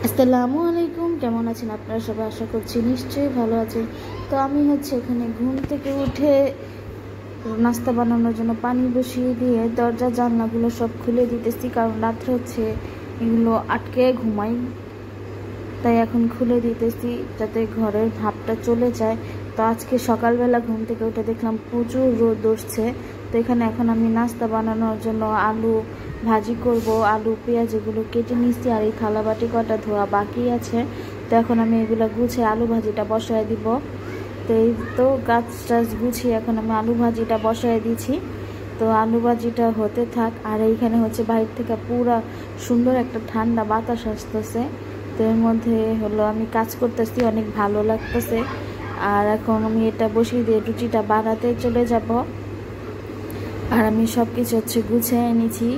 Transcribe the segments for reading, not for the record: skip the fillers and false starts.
আসসালামু আলাইকুম, কেমন আছেন আপনারা সবাই? আশা করছি নিশ্চয়ই ভালো আছেন। তো আমি এখানে ঘুম থেকে উঠে নাস্তা বানানোর জন্য পানি বসিয়ে দিয়ে দরজা জানলাগুলো সব খুলে দিতেছি, কারণ রাত্রে এগুলো আটকে ঘুমাই, তাই এখন খুলে দিতেছি যাতে ঘরের ভাবটা চলে যায়। তো আজকে সকালবেলা ঘুম থেকে উঠে দেখলাম প্রচুর রোদ উঠছে। তো এখন আমি নাস্তা বানানোর জন্য আলু ভাজি করব। আলু পেঁয়াজ এগুলো কেটে নিচ্ছি, আর এই থালা বাটি কটা ধোয়া বাকি আছে। তো এখন আমি এগুলো গুছিয়ে আলু ভাজিটা বসায় দিব। তো এই তো গাছ টাছ গুছিয়ে এখন আমি আলু ভাজিটা বসায় দিয়েছি। তো আলু ভাজিটা হতে থাক। আর এইখানে বাইরে থেকে পুরা সুন্দর একটা ঠান্ডা বাতাস আসতেছে। তো এর মধ্যে আমি কাজ করতেছি, অনেক ভালো লাগতেছে। আর এখন আমি এটা বসিয়ে দিয়ে রুটিটা বানাতে চলে যাব। আর আমি সব কিছু গুছিয়ে নিয়েছি।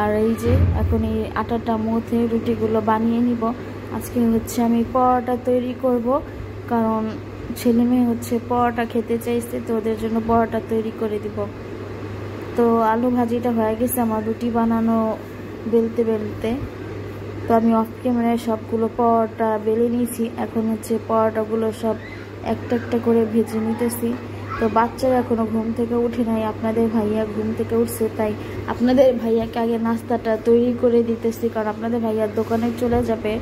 আর এই যে এখন এই আটাটা মধ্যে রুটিগুলো বানিয়ে নিব। আজকে আমি পরোটা তৈরি করব, কারণ ছেলে মেয়ে পরোটা খেতে চাইছে, তো ওদের জন্য পরোটা তৈরি করে দিব। তো আলু ভাজিটা হয়ে গেছে আমার রুটি বানানো বেলতে বেলতে। তো আমি অফ ক্যামেরায় সবগুলো পরোটা বেলে নিয়েছি। এখন পরোটাগুলো সব একটা একটা করে ভেজে নিতেছি। তো বাচ্চারা এখনো ঘুম থেকে উঠে নাই, আপনাদের ভাইয়া ঘুম থেকে উঠছে, তাই আপনাদের ভাইয়াকে আগে নাস্তাটা তৈরি করে দিতেছি, কারণ আপনাদের ভাইয়ার দোকানে চলে যাবে।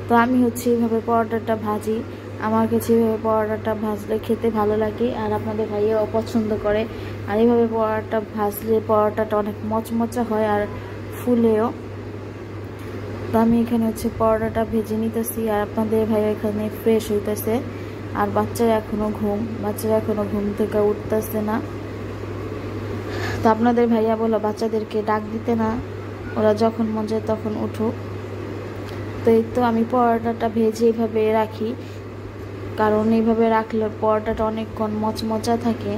তো আমি এইভাবে পরোটাটা ভাজি। আমার কাছে এইভাবে পরোটাটা ভাজলে খেতে ভালো লাগে, আর আপনাদের ভাইয়াও পছন্দ করে। আর এইভাবে পরোটা ভাজলে পরোটাটা অনেক মচমচা হয় আর ফুলেও। তো আমি এখানে পরোটাটা ভেজে নিতেছি, আর আপনাদের ভাইয়া এখানে ফ্রেশ হইতেছে। আর বাচ্চারা এখনো ঘুম থেকে উঠতেছে না। তো আপনাদের ভাইয়া বলো বাচ্চাদেরকে ডাক দিতে না, ওরা যখন মন চায় তখন উঠুক। তো এই তো আমি পরোটাটা ভেজে এইভাবে রাখি, কারণ এইভাবে রাখলে পরোটাটা অনেকক্ষণ মচমচা থাকে,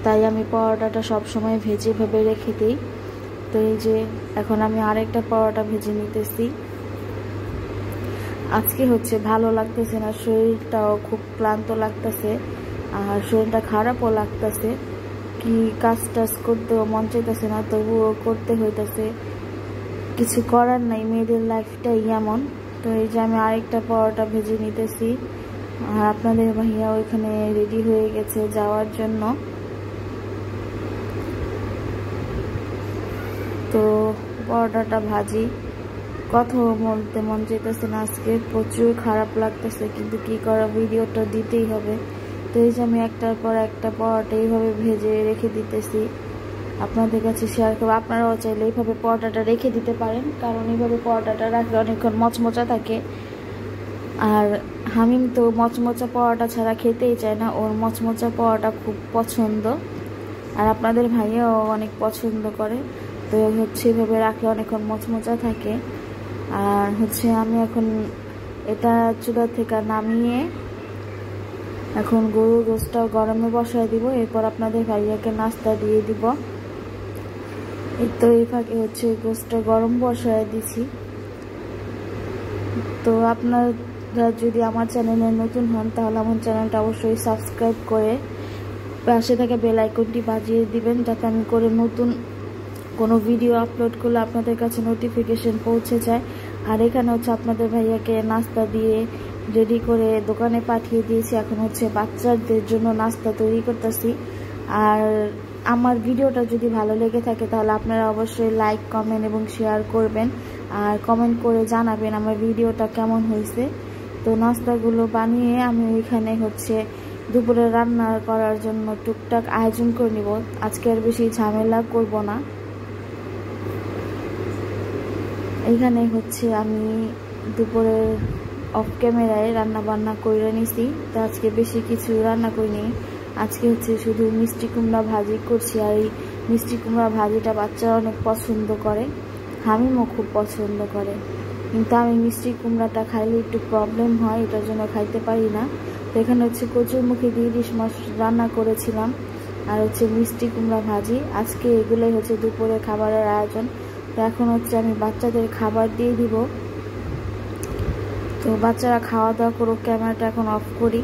তাই আমি পরোটাটা সবসময় ভেজে এভাবে রেখে দিই। তো এই যে এখন আমি আরেকটা পরোটা ভেজে নিতেছি। আজকে ভালো লাগতেছে না, শরীরটাও খুব ক্লান্ত লাগতেছে, আর শরীরটা খারাপও লাগতেছে। কি কাজ টাজ করতেও মন চাইতেছে না, তবুও করতে হইতেছে, কিছু করার নাই, মেয়েদের লাইফটাই এমন। তো এই যে আমি আরেকটা পরোটা ভেজে নিতেছি, আর আপনাদের ভাইয়া ওইখানে রেডি হয়ে গেছে যাওয়ার জন্য। তো পরোটাটা ভাজি, কথা বলতে মন চাইতেছে না, আজকে প্রচুর খারাপ লাগতেছে, কিন্তু কি করা, ভিডিওটা দিতেই হবে। তো এই যে আমি একটার পর একটা পরোটা এইভাবে ভেজে রেখে দিতেছি, আপনাদের কাছে শেয়ার করবো। আপনারাও চাইলে এইভাবে পরোটাটা রেখে দিতে পারেন, কারণ এইভাবে পরোটাটা রাখলে অনেকক্ষণ মচমচা থাকে। আর হামিম তো মচমচা পরোটা ছাড়া খেতেই চায় না, ওর মচমচা পরোটা খুব পছন্দ, আর আপনাদের ভাইয়াও অনেক পছন্দ করে। তো এভাবে রাখলে অনেকক্ষণ মচমচা থাকে। আর আমি এখন এটা চুলা থেকে নামিয়ে এখন গরুর গোশটা গরমে বসায় দিব, এরপর আপনাদের ভাইয়াকে নাস্তা দিয়ে দিব। এই তো এই ফাঁকে গোশটা গরম বসায় দিছি। তো আপনারা যদি আমার চ্যানেলে নতুন হন, তাহলে আমার চ্যানেলটা অবশ্যই সাবস্ক্রাইব করে পাশে থেকে বেল আইকনটি বাজিয়ে দিবেন, যাতে আমি করে নতুন কোনো ভিডিও আপলোড করলে আপনাদের কাছে নোটিফিকেশন পৌঁছে যায়। আর এখানে আপনাদের ভাইয়াকে নাস্তা দিয়ে রেডি করে দোকানে পাঠিয়ে দিয়েছি। এখন বাচ্চাদের জন্য নাস্তা তৈরি করতেছি। আর আমার ভিডিওটা যদি ভালো লেগে থাকে, তাহলে আপনারা অবশ্যই লাইক, কমেন্ট এবং শেয়ার করবেন, আর কমেন্ট করে জানাবেন আমার ভিডিওটা কেমন হয়েছে। তো নাস্তাগুলো বানিয়ে আমি ওইখানে দুপুরে রান্না করার জন্য টুকটাক আয়োজন করে নিব। আজকে আর বেশি ঝামেলা করব না। এইখানে আমি দুপুরে অফ ক্যামেরায় রান্না বান্না করে নিছি। তো আজকে বেশি কিছু রান্না করিনি, আজকে শুধু মিষ্টি কুমড়া ভাজি করছি। আর এই মিষ্টি কুমড়া ভাজিটা বাচ্চারা অনেক পছন্দ করে, হামিমও খুব পছন্দ করে, কিন্তু আমি মিষ্টি কুমড়াটা খাইলে একটু প্রবলেম হয়, এটার জন্য খাইতে পারি না। তো এখানে কচুরমুখী দিয়ে ইলিশ মাছ রান্না করেছিলাম, আর মিষ্টি কুমড়া ভাজি। আজকে এগুলোই দুপুরে খাবারের আয়োজন। তো এখন আমি বাচ্চাদের খাবার দিয়ে দিব। তো বাচ্চারা খাওয়া দাওয়া করুক, ক্যামেরাটা এখন অফ করি।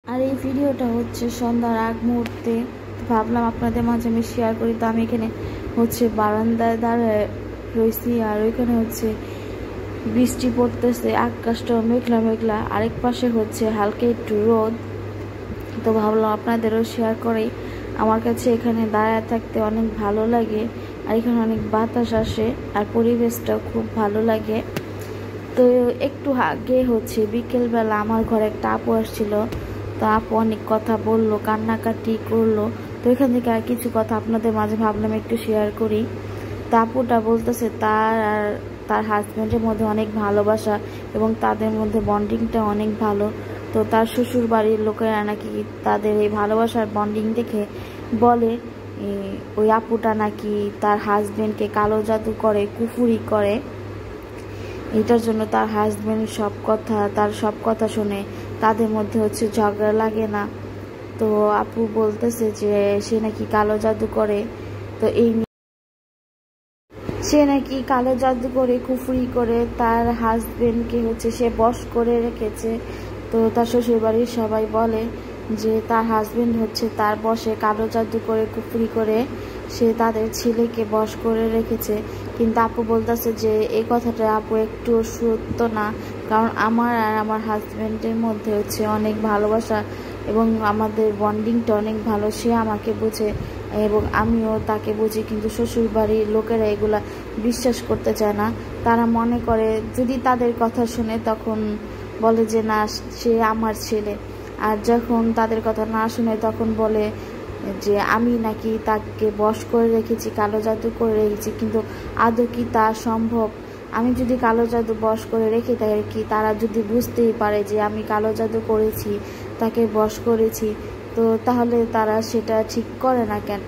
আর এই ভিডিওটা সন্ধ্যার আগ মুহূর্তে, ভাবলাম আপনাদের মাঝে আমি শেয়ার করি। তো আমি এখানে বারান্দায় দাঁড়ায় রয়েছি। আর ওইখানে হচ্ছে বৃষ্টি পড়তেছে, আকাশটাও মেঘলা মেঘলা, আরেক পাশে হচ্ছে হালকা একটু রোদ। তো ভাবলাম আপনাদেরও শেয়ার করি। আমার কাছে এখানে দাঁড়ায় থাকতে অনেক ভালো লাগে, আর এখানে অনেক বাতাস আসে, আর পরিবেশটাও খুব ভালো লাগে। তো একটু আগে হচ্ছে বিকেলবেলা আমার ঘরে একটা আপু আসছিল। তো আপু অনেক কথা বললো, কান্নাকাটি করলো। তো এখান থেকে আর কিছু কথা আপনাদের মাঝে ভাবলাম একটু শেয়ার করি। তো আপুটা বলতেছে তার আর তার হাজব্যান্ডের মধ্যে অনেক ভালোবাসা এবং তাদের মধ্যে বন্ডিংটা অনেক ভালো। তো তার শ্বশুর বাড়ির লোকেরা নাকি তাদের এই ভালোবাসার বন্ডিং দেখে বলে ওই আপুটা নাকি তার হাজব্যান্ডকে কালো জাদু করে, কুফুরি করে। এটার জন্য তার হাজব্যান্ড তার সব কথা শুনে তাদের মধ্যে হচ্ছে ঝগড়া লাগে না। তো আপু বলতেছে যে সে নাকি কালো জাদু করে। তো সে নাকি কালো জাদু করে, কুফরি করে তার হাজবেন্ডকে হচ্ছে সে বশ করে রেখেছে। তো তার শ্বশুরবাড়ির সবাই বলে যে তার হাজবেন্ড হচ্ছে তার বশে, কালো জাদু করে, কুফরি করে সে তাদের ছেলেকে বশ করে রেখেছে। কিন্তু আপু বলতেছে যে এই কথাটা আপু একটু সত্য না, কারণ আমার আর আমার হাজবেন্ডের মধ্যে হচ্ছে অনেক ভালোবাসা এবং আমাদের বন্ডিংটা অনেক ভালো। সে আমাকে বোঝে এবং আমিও তাকে বুঝি, কিন্তু শ্বশুর বাড়ির লোকেরা এগুলা বিশ্বাস করতে চায় না। তারা মনে করে যদি তাদের কথা শুনে তখন বলে যে না, সে আমার ছেলে। আর যখন তাদের কথা না শুনে তখন বলে যে আমি নাকি তাকে বশ করে রেখেছি, কালো জাদু করে রেখেছি। কিন্তু আদৌ কি তা সম্ভব? আমি যদি কালো জাদু বশ করে রেখে থাকি, তারা যদি বুঝতেই পারে যে আমি কালো জাদু করেছি, তাকে বশ করেছি, তো তাহলে তারা সেটা ঠিক করে না কেন?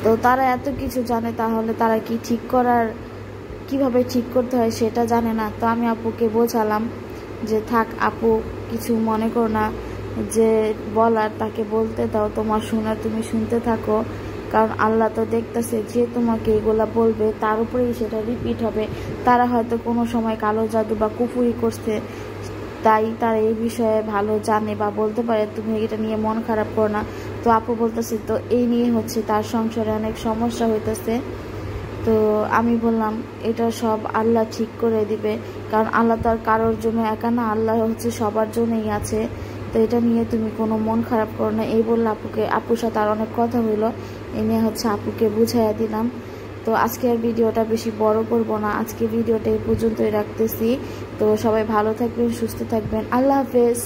তো তারা এত কিছু জানে, তাহলে তারা কি কিভাবে ঠিক করতে হয় সেটা জানে না। তো আমি আপুকে বোঝালাম যে থাক আপু, কিছু মনে করো না, যে বলার তাকে বলতে দাও, তোমার শোনার তুমি শুনতে থাকো। কারণ আল্লাহ তো দেখতেছে, যে তোমাকে এগুলা বলবে তার উপরেই সেটা রিপিট হবে। তারা হয়তো কোনো সময় কালো জাদু বা কুফুরি করছে, তাই তারা এই বিষয়ে ভালো জানে বা বলতে পারে, তুমি এটা নিয়ে মন খারাপ করো না। তো আপু বলতেছে তো এই নিয়ে হচ্ছে তার সংসারে অনেক সমস্যা হইতেছে। তো আমি বললাম এটা সব আল্লাহ ঠিক করে দিবে, কারণ আল্লাহ তার কারোর জন্য একা না, আল্লাহ হচ্ছে সবার জন্যই আছে। তো এটা নিয়ে তুমি কোনো মন খারাপ করো না, এই বললে আপুর সাথে আর অনেক কথা হইলো। এ নিয়ে হচ্ছে আপুকে বুঝাইয়া দিলাম। তো আজকের ভিডিওটা বেশি বড় করব না, আজকে ভিডিওটা এই পর্যন্তই রাখতেছি। তো সবাই ভালো থাকবেন, সুস্থ থাকবেন, আল্লাহ হাফেজ।